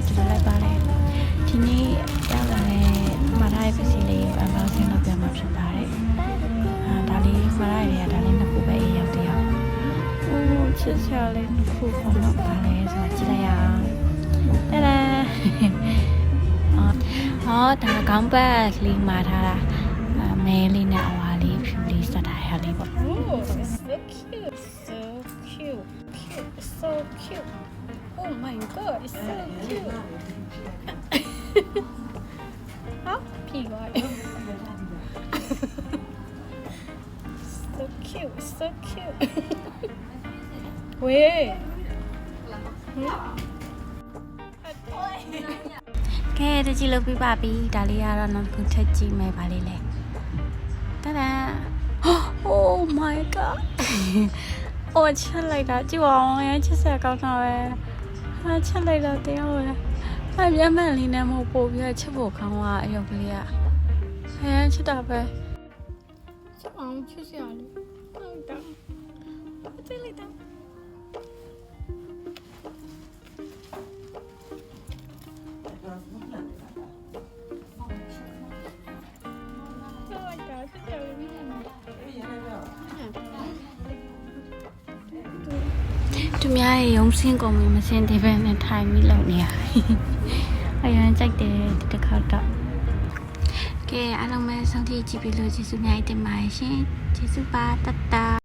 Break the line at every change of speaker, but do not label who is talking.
ကျွန်တော်လိုက်ပါတယ်ဒီနေ့ရောက်လာတဲ့မှာထားတဲ့ပစ္စည်းလေးကိုအပေါင်းစင်းလုပ်ပြမှာဖြစ်ပါတယ်ဒါလေးမှာထားရတဲ့ဒါလေးနှစ်ခုပဲအေးရောက်တယောက်ချစ်စရာလေးနှစ်ခုပေါ့နော်ဒါလေးဆိုကြည့်လိုက်ရအောင်တဒါဒါကောင်းပတ်လေးမှာထားတာမဲလေးနဲ့အဝါလေးဖြူလေးစတာရလေးပေါ့
Oh, it's so cute. So cute. Cute. It's so cute. Oh my god, it's so cute. Huh? P.Y. So cute. So cute. Wait.
ကဲတကြည့်လို့ပြပါပြီဒါလေးကတော့နောက်တစ်ခုထပ်ကြည့်မယ်ဗာလေးလေတဒါ Oh my god ချက်လိုက်တာကြည့်အောင်ရချက်ဆက်ကောင်းတာပဲချက်လိုက်တော့တရားပဲမျက်မှန်လေးနဲ့မဟုတ်ပို့ပြီးချက်ဖို့ခေါင်းကအရုပ်ကလေးကချက်တာပဲ
这玩意去哪里？这里的。
သူများရေရုံးစင်းကုန်ပြီမစင်းသေးပဲနဲ့ထိုင်ပြီးလုပ်နေရအရင်ကြိုက်တယ်ဒီတစ်ခါတော့ကဲအားလုံးပဲဆုံးထိကြည့်ပြီးလို့ကျေးဇူးများတင်ပါတယ်ရှင်ကျေးဇူးပါတတ်တာ